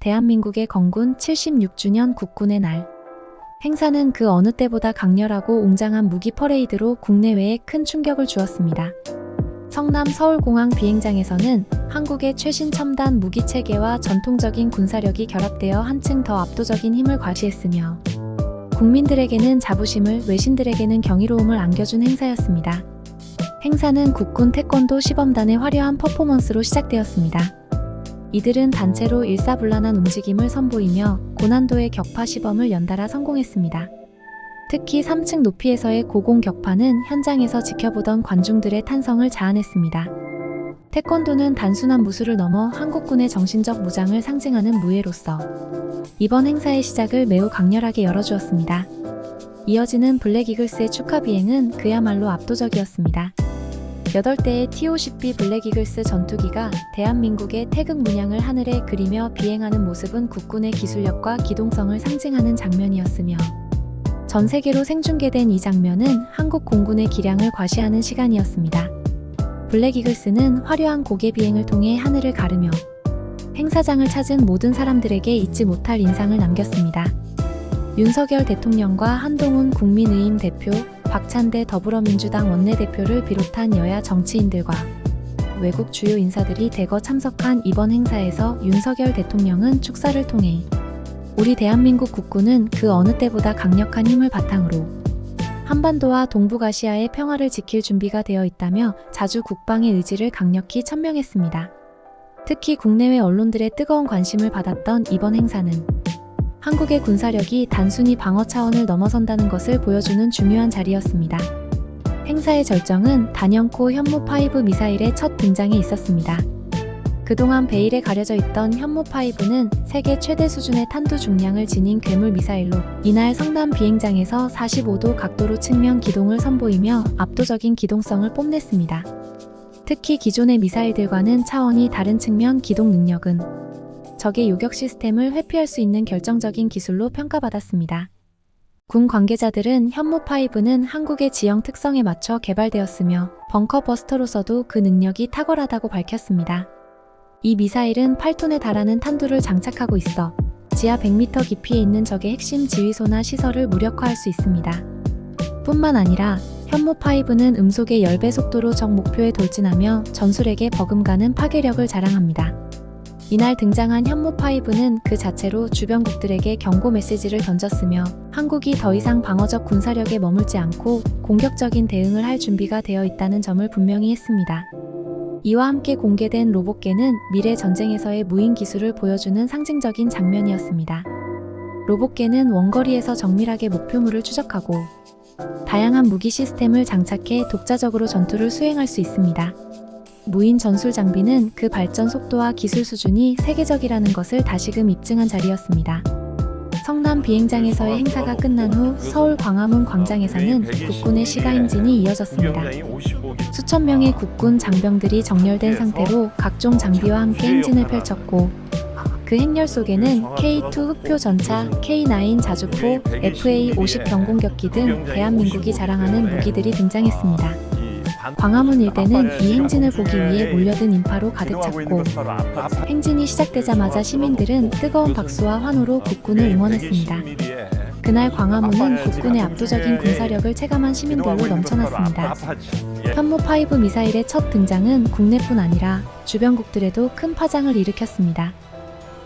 대한민국의 건군 76주년 국군의 날. 행사는 그 어느 때보다 강렬하고 웅장한 무기 퍼레이드로 국내외에 큰 충격을 주었습니다. 성남 서울공항 비행장에서는 한국의 최신 첨단 무기 체계와 전통적인 군사력이 결합되어 한층 더 압도적인 힘을 과시했으며 국민들에게는 자부심을, 외신들에게는 경이로움을 안겨준 행사였습니다. 행사는 국군 태권도 시범단의 화려한 퍼포먼스로 시작되었습니다. 이들은 단체로 일사불란한 움직임을 선보이며 고난도의 격파 시범을 연달아 성공했습니다. 특히 3층 높이에서의 고공 격파는 현장에서 지켜보던 관중들의 탄성을 자아냈습니다. 태권도는 단순한 무술을 넘어 한국군의 정신적 무장을 상징하는 무예로서 이번 행사의 시작을 매우 강렬하게 열어주었습니다. 이어지는 블랙이글스의 축하 비행은 그야말로 압도적이었습니다. 8대의 T-50B 블랙이글스 전투기가 대한민국의 태극 문양을 하늘에 그리며 비행하는 모습은 국군의 기술력과 기동성을 상징하는 장면이었으며 전 세계로 생중계된 이 장면은 한국 공군의 기량을 과시하는 시간이었습니다. 블랙이글스는 화려한 고개 비행을 통해 하늘을 가르며 행사장을 찾은 모든 사람들에게 잊지 못할 인상을 남겼습니다. 윤석열 대통령과 한동훈 국민의힘 대표, 박찬대 더불어민주당 원내대표를 비롯한 여야 정치인들과 외국 주요 인사들이 대거 참석한 이번 행사에서 윤석열 대통령은 축사를 통해 우리 대한민국 국군은 그 어느 때보다 강력한 힘을 바탕으로 한반도와 동북아시아의 평화를 지킬 준비가 되어 있다며 자주 국방의 의지를 강력히 천명했습니다. 특히 국내외 언론들의 뜨거운 관심을 받았던 이번 행사는 한국의 군사력이 단순히 방어 차원을 넘어선다는 것을 보여주는 중요한 자리였습니다. 행사의 절정은 단연코 현무5 미사일의 첫 등장에 있었습니다. 그동안 베일에 가려져 있던 현무5는 세계 최대 수준의 탄두 중량을 지닌 괴물 미사일로 이날 성남 비행장에서 45도 각도로 측면 기동을 선보이며 압도적인 기동성을 뽐냈습니다. 특히 기존의 미사일들과는 차원이 다른 측면 기동 능력은 적의 요격 시스템을 회피할 수 있는 결정적인 기술로 평가받았습니다. 군 관계자들은 현무5는 한국의 지형 특성에 맞춰 개발되었으며 벙커버스터로서도 그 능력이 탁월하다고 밝혔습니다. 이 미사일은 8톤에 달하는 탄두를 장착하고 있어 지하 100m 깊이에 있는 적의 핵심 지휘소나 시설을 무력화할 수 있습니다. 뿐만 아니라 현무5는 음속의 10배 속도로 적 목표에 돌진하며 전술에게 버금가는 파괴력을 자랑합니다. 이날 등장한 현무5는 그 자체로 주변국들에게 경고 메시지를 던졌으며 한국이 더 이상 방어적 군사력에 머물지 않고 공격적인 대응을 할 준비가 되어 있다는 점을 분명히 했습니다. 이와 함께 공개된 로봇개는 미래 전쟁에서의 무인 기술을 보여주는 상징적인 장면이었습니다. 로봇개는 원거리에서 정밀하게 목표물을 추적하고 다양한 무기 시스템을 장착해 독자적으로 전투를 수행할 수 있습니다. 무인 전술 장비는 그 발전 속도와 기술 수준이 세계적이라는 것을 다시금 입증한 자리였습니다. 성남 비행장에서의 행사가 끝난 후 서울 광화문 광장에서는 국군의 시가 행진이 이어졌습니다. 수천 명의 국군 장병들이 정렬된 상태로 각종 장비와 함께 행진을 펼쳤고 그 행렬 속에는 K2 흑표 전차, K9 자주포, FA50 경공격기 등 대한민국이 자랑하는 무기들이 등장했습니다. 광화문 일대는 이 행진을 보기 위해 몰려든 인파로 가득 찼고 행진이 시작되자마자 시민들은 뜨거운 박수와 환호로 국군을 응원했습니다. 그날 광화문은 국군의 압도적인 군사력을 체감한 시민들로 넘쳐났습니다. 현무5 미사일의 첫 등장은 국내뿐 아니라 주변국들에도 큰 파장을 일으켰습니다.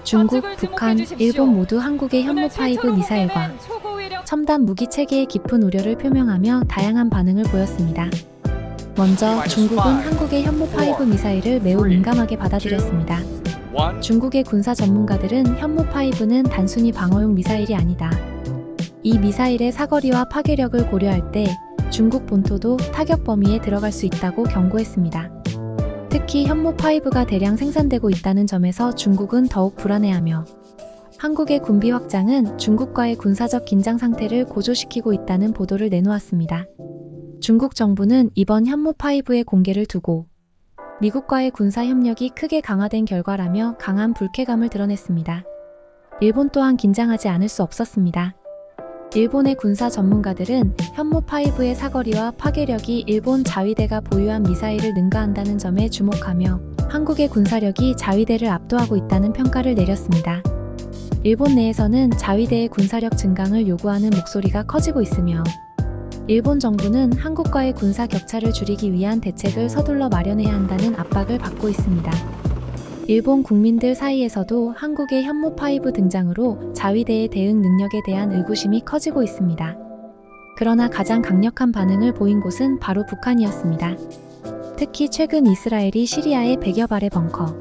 중국, 북한, 일본 모두 한국의 현무5 미사일과 첨단 무기 체계의 깊은 우려를 표명하며 다양한 반응을 보였습니다. 먼저 중국은 한국의 현무5 미사일을 매우 민감하게 받아들였습니다. 중국의 군사 전문가들은 현무5는 단순히 방어용 미사일이 아니다. 이 미사일의 사거리와 파괴력을 고려할 때 중국 본토도 타격 범위에 들어갈 수 있다고 경고했습니다. 특히 현무5가 대량 생산되고 있다는 점에서 중국은 더욱 불안해하며 한국의 군비 확장은 중국과의 군사적 긴장 상태를 고조시키고 있다는 보도를 내놓았습니다. 중국 정부는 이번 현무5의 공개를 두고 미국과의 군사 협력이 크게 강화된 결과라며 강한 불쾌감을 드러냈습니다. 일본 또한 긴장하지 않을 수 없었습니다. 일본의 군사 전문가들은 현무5의 사거리와 파괴력이 일본 자위대가 보유한 미사일을 능가한다는 점에 주목하며 한국의 군사력이 자위대를 압도하고 있다는 평가를 내렸습니다. 일본 내에서는 자위대의 군사력 증강을 요구하는 목소리가 커지고 있으며 일본 정부는 한국과의 군사 격차를 줄이기 위한 대책을 서둘러 마련해야 한다는 압박을 받고 있습니다. 일본 국민들 사이에서도 한국의 현무5 등장으로 자위대의 대응 능력에 대한 의구심이 커지고 있습니다. 그러나 가장 강력한 반응을 보인 곳은 바로 북한이었습니다. 특히 최근 이스라엘이 시리아의 100여 발의 벙커,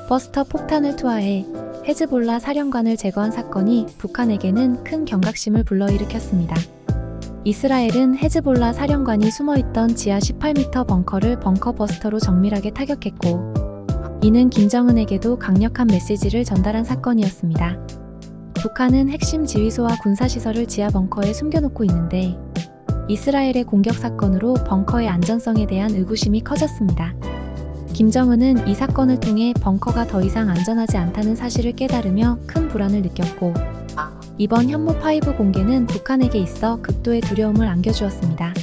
버스터 폭탄을 투하해 헤즈볼라 사령관을 제거한 사건이 북한에게는 큰 경각심을 불러일으켰습니다. 이스라엘은 헤즈볼라 사령관이 숨어있던 지하 18m 벙커를 벙커 버스터로 정밀하게 타격했고, 이는 김정은에게도 강력한 메시지를 전달한 사건이었습니다. 북한은 핵심 지휘소와 군사시설을 지하 벙커에 숨겨놓고 있는데, 이스라엘의 공격 사건으로 벙커의 안전성에 대한 의구심이 커졌습니다. 김정은은 이 사건을 통해 벙커가 더 이상 안전하지 않다는 사실을 깨달으며 큰 불안을 느꼈고, 이번 현무5 공개는 북한에게 있어 극도의 두려움을 안겨주었습니다.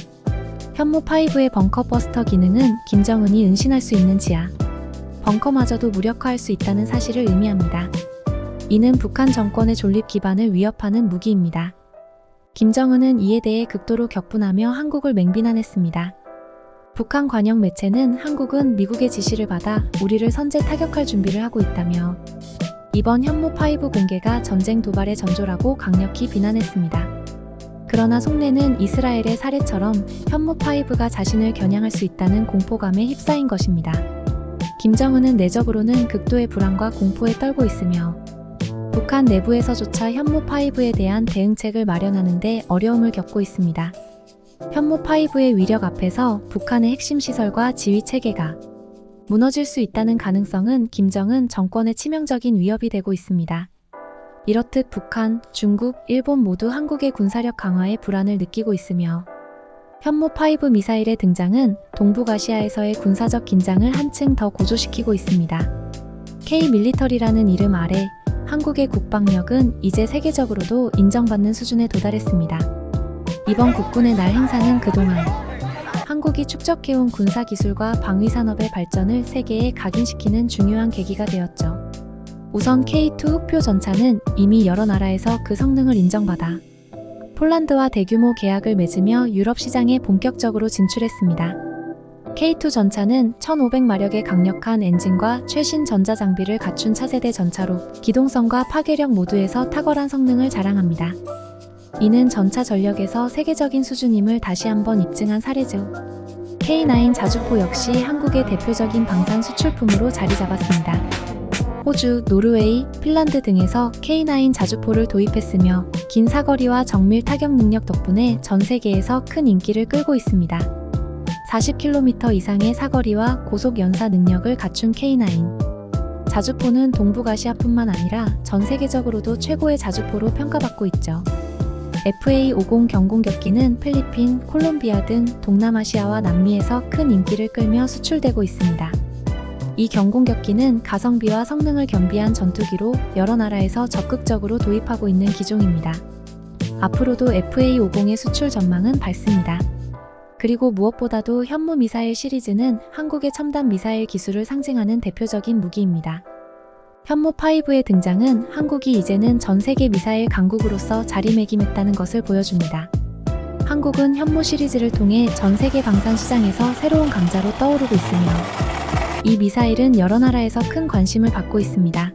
현무5의 벙커 버스터 기능은 김정은이 은신할 수 있는 지하 벙커마저도 무력화할 수 있다는 사실을 의미합니다. 이는 북한 정권의 존립 기반을 위협하는 무기입니다. 김정은은 이에 대해 극도로 격분하며 한국을 맹비난했습니다. 북한 관영 매체는 한국은 미국의 지시를 받아 우리를 선제 타격할 준비를 하고 있다며 이번 현무5 공개가 전쟁 도발의 전조라고 강력히 비난했습니다. 그러나 속내는 이스라엘의 사례처럼 현무5가 자신을 겨냥할 수 있다는 공포감에 휩싸인 것입니다. 김정은은 내적으로는 극도의 불안과 공포에 떨고 있으며 북한 내부에서조차 현무5에 대한 대응책을 마련하는 데 어려움을 겪고 있습니다. 현무5의 위력 앞에서 북한의 핵심 시설과 지휘 체계가 무너질 수 있다는 가능성은 김정은 정권의 치명적인 위협이 되고 있습니다. 이렇듯 북한, 중국, 일본 모두 한국의 군사력 강화에 불안을 느끼고 있으며 현무5 미사일의 등장은 동북아시아에서의 군사적 긴장을 한층 더 고조시키고 있습니다. K-밀리터리라는 이름 아래 한국의 국방력은 이제 세계적으로도 인정받는 수준에 도달했습니다. 이번 국군의 날 행사는 그동안 한국이 축적해온 군사기술과 방위산업의 발전을 세계에 각인시키는 중요한 계기가 되었죠. 우선 K2 흑표 전차는 이미 여러 나라에서 그 성능을 인정받아 폴란드와 대규모 계약을 맺으며 유럽 시장에 본격적으로 진출했습니다. K2 전차는 1500마력의 강력한 엔진과 최신 전자장비를 갖춘 차세대 전차로 기동성과 파괴력 모두에서 탁월한 성능을 자랑합니다. 이는 전차 전력에서 세계적인 수준임을 다시 한번 입증한 사례죠. K9 자주포 역시 한국의 대표적인 방산 수출품으로 자리 잡았습니다. 호주, 노르웨이, 핀란드 등에서 K9 자주포를 도입했으며 긴 사거리와 정밀 타격 능력 덕분에 전 세계에서 큰 인기를 끌고 있습니다. 40km 이상의 사거리와 고속 연사 능력을 갖춘 K9 자주포는 동북아시아뿐만 아니라 전 세계적으로도 최고의 자주포로 평가받고 있죠. FA-50 경공격기는 필리핀, 콜롬비아 등 동남아시아와 남미에서 큰 인기를 끌며 수출되고 있습니다. 이 경공격기는 가성비와 성능을 겸비한 전투기로 여러 나라에서 적극적으로 도입하고 있는 기종입니다. 앞으로도 FA-50의 수출 전망은 밝습니다. 그리고 무엇보다도 현무 미사일 시리즈는 한국의 첨단 미사일 기술을 상징하는 대표적인 무기입니다. 현무5의 등장은 한국이 이제는 전 세계 미사일 강국으로서 자리매김했다는 것을 보여줍니다. 한국은 현무 시리즈를 통해 전 세계 방산 시장에서 새로운 강자로 떠오르고 있으며 이 미사일은 여러 나라에서 큰 관심을 받고 있습니다.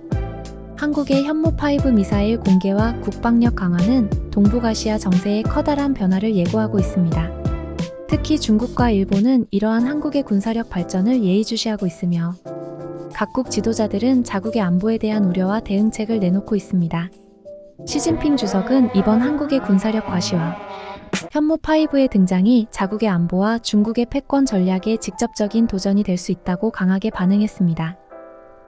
한국의 현무5 미사일 공개와 국방력 강화는 동북아시아 정세에 커다란 변화를 예고하고 있습니다. 특히 중국과 일본은 이러한 한국의 군사력 발전을 예의주시하고 있으며 각국 지도자들은 자국의 안보에 대한 우려와 대응책을 내놓고 있습니다. 시진핑 주석은 이번 한국의 군사력 과시와 현무5의 등장이 자국의 안보와 중국의 패권 전략에 직접적인 도전이 될 수 있다고 강하게 반응했습니다.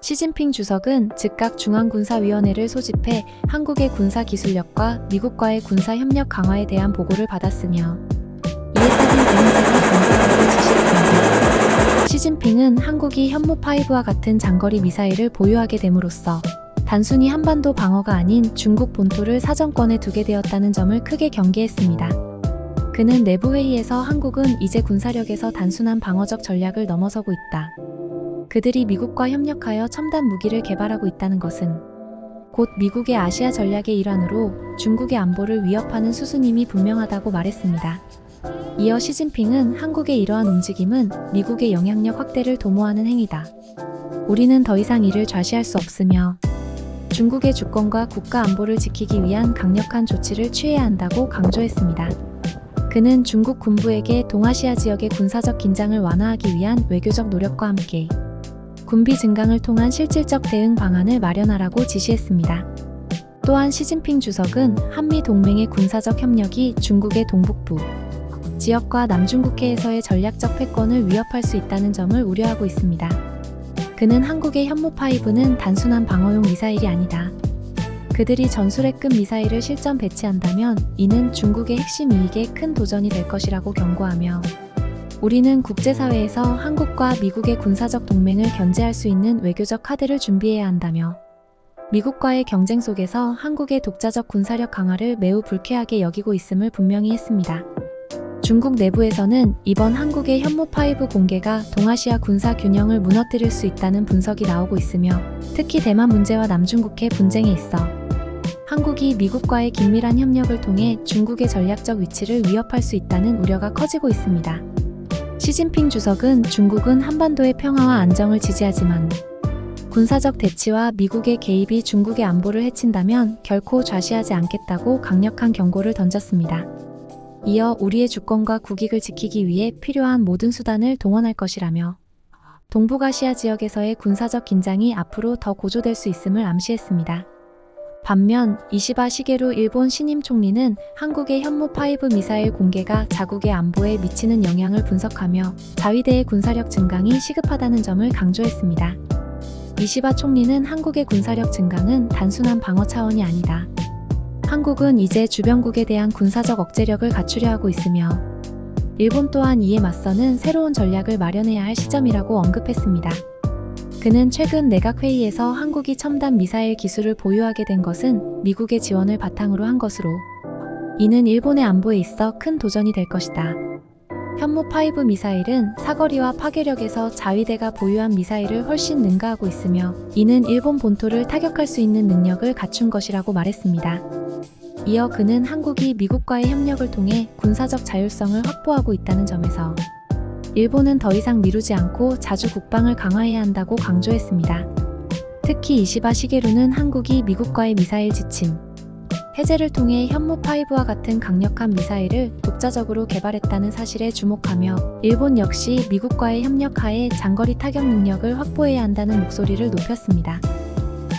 시진핑 주석은 즉각 중앙군사위원회를 소집해 한국의 군사기술력과 미국과의 군사협력 강화에 대한 보고를 받았으며 이에 따른 대응책을 검토하라고 지시했습니다. 시진핑은 한국이 현무5와 같은 장거리 미사일을 보유하게 됨으로써 단순히 한반도 방어가 아닌 중국 본토를 사정권에 두게 되었다는 점을 크게 경계했습니다. 그는 내부 회의에서 한국은 이제 군사력에서 단순한 방어적 전략을 넘어서고 있다. 그들이 미국과 협력하여 첨단 무기를 개발하고 있다는 것은 곧 미국의 아시아 전략의 일환으로 중국의 안보를 위협하는 수순임이 분명하다고 말했습니다. 이어 시진핑은 한국의 이러한 움직임은 미국의 영향력 확대를 도모하는 행위다. 우리는 더 이상 이를 좌시할 수 없으며 중국의 주권과 국가 안보를 지키기 위한 강력한 조치를 취해야 한다고 강조했습니다. 그는 중국 군부에게 동아시아 지역의 군사적 긴장을 완화하기 위한 외교적 노력과 함께 군비 증강을 통한 실질적 대응 방안을 마련하라고 지시했습니다. 또한 시진핑 주석은 한미 동맹의 군사적 협력이 중국의 동북부 지역과 남중국해에서의 전략적 패권을 위협할 수 있다는 점을 우려하고 있습니다. 그는 한국의 현무5는 단순한 방어용 미사일이 아니다. 그들이 전술핵급 미사일을 실전 배치한다면 이는 중국의 핵심 이익에 큰 도전이 될 것이라고 경고하며 우리는 국제사회에서 한국과 미국의 군사적 동맹을 견제할 수 있는 외교적 카드를 준비해야 한다며 미국과의 경쟁 속에서 한국의 독자적 군사력 강화를 매우 불쾌하게 여기고 있음을 분명히 했습니다. 중국 내부에서는 이번 한국의 현무5 공개가 동아시아 군사 균형을 무너뜨릴 수 있다는 분석이 나오고 있으며 특히 대만 문제와 남중국해 분쟁에 있어 한국이 미국과의 긴밀한 협력을 통해 중국의 전략적 위치를 위협할 수 있다는 우려가 커지고 있습니다. 시진핑 주석은 중국은 한반도의 평화와 안정을 지지하지만 군사적 대치와 미국의 개입이 중국의 안보를 해친다면 결코 좌시하지 않겠다고 강력한 경고를 던졌습니다. 이어 우리의 주권과 국익을 지키기 위해 필요한 모든 수단을 동원할 것이라며 동북아시아 지역에서의 군사적 긴장이 앞으로 더 고조될 수 있음을 암시했습니다. 반면 이시바 시게루 일본 신임 총리는 한국의 현무5 미사일 공개가 자국의 안보에 미치는 영향을 분석하며 자위대의 군사력 증강이 시급하다는 점을 강조했습니다. 이시바 총리는 한국의 군사력 증강은 단순한 방어 차원이 아니다. 한국은 이제 주변국에 대한 군사적 억제력을 갖추려 하고 있으며 일본 또한 이에 맞서는 새로운 전략을 마련해야 할 시점이라고 언급했습니다. 그는 최근 내각회의에서 한국이 첨단 미사일 기술을 보유하게 된 것은 미국의 지원을 바탕으로 한 것으로 이는 일본의 안보에 있어 큰 도전이 될 것이다. 현무5 미사일은 사거리와 파괴력에서 자위대가 보유한 미사일을 훨씬 능가하고 있으며 이는 일본 본토를 타격할 수 있는 능력을 갖춘 것이라고 말했습니다. 이어 그는 한국이 미국과의 협력을 통해 군사적 자율성을 확보하고 있다는 점에서 일본은 더 이상 미루지 않고 자주 국방을 강화해야 한다고 강조했습니다. 특히 이시바 시게루는 한국이 미국과의 미사일 지침 해제를 통해 현무5와 같은 강력한 미사일을 독자적으로 개발했다는 사실에 주목하며 일본 역시 미국과의 협력하에 장거리 타격 능력을 확보해야 한다는 목소리를 높였습니다.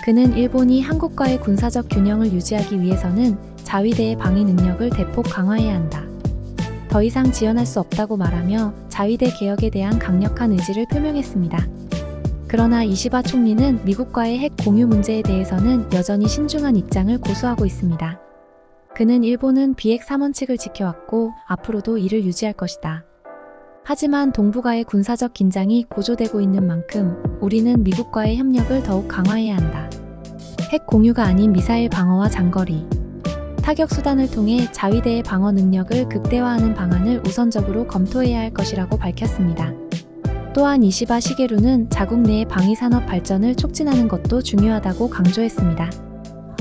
그는 일본이 한국과의 군사적 균형을 유지하기 위해서는 자위대의 방위 능력을 대폭 강화해야 한다. 더 이상 지연할 수 없다고 말하며 자위대 개혁에 대한 강력한 의지를 표명했습니다. 그러나 이시바 총리는 미국과의 핵 공유 문제에 대해서는 여전히 신중한 입장을 고수하고 있습니다. 그는 일본은 비핵 3원칙을 지켜왔고 앞으로도 이를 유지할 것이다. 하지만 동북아의 군사적 긴장이 고조되고 있는 만큼 우리는 미국과의 협력을 더욱 강화해야 한다. 핵 공유가 아닌 미사일 방어와 장거리 타격 수단을 통해 자위대의 방어 능력을 극대화하는 방안을 우선적으로 검토해야 할 것이라고 밝혔습니다. 또한 이시바 시게루는 자국 내의 방위산업 발전을 촉진하는 것도 중요하다고 강조했습니다.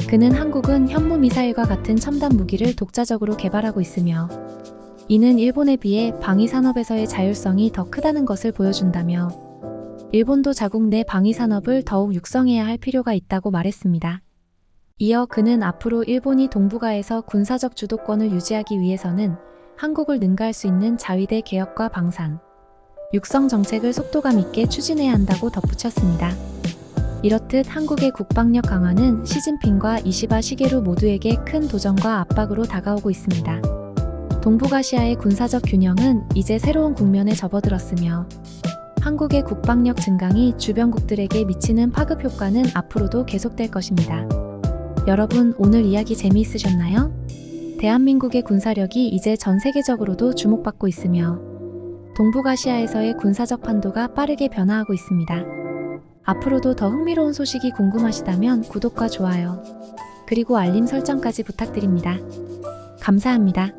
그는 한국은 현무 미사일과 같은 첨단 무기를 독자적으로 개발하고 있으며 이는 일본에 비해 방위산업에서의 자율성이 더 크다는 것을 보여준다며 일본도 자국 내 방위산업을 더욱 육성해야 할 필요가 있다고 말했습니다. 이어 그는 앞으로 일본이 동북아에서 군사적 주도권을 유지하기 위해서는 한국을 능가할 수 있는 자위대 개혁과 방산, 육성 정책을 속도감 있게 추진해야 한다고 덧붙였습니다. 이렇듯 한국의 국방력 강화는 시진핑과 이시바 시게루 모두에게 큰 도전과 압박으로 다가오고 있습니다. 동북아시아의 군사적 균형은 이제 새로운 국면에 접어들었으며 한국의 국방력 증강이 주변국들에게 미치는 파급 효과는 앞으로도 계속될 것입니다. 여러분, 오늘 이야기 재미있으셨나요? 대한민국의 군사력이 이제 전 세계적으로도 주목받고 있으며 동북아시아에서의 군사적 판도가 빠르게 변화하고 있습니다. 앞으로도 더 흥미로운 소식이 궁금하시다면 구독과 좋아요, 그리고 알림 설정까지 부탁드립니다. 감사합니다.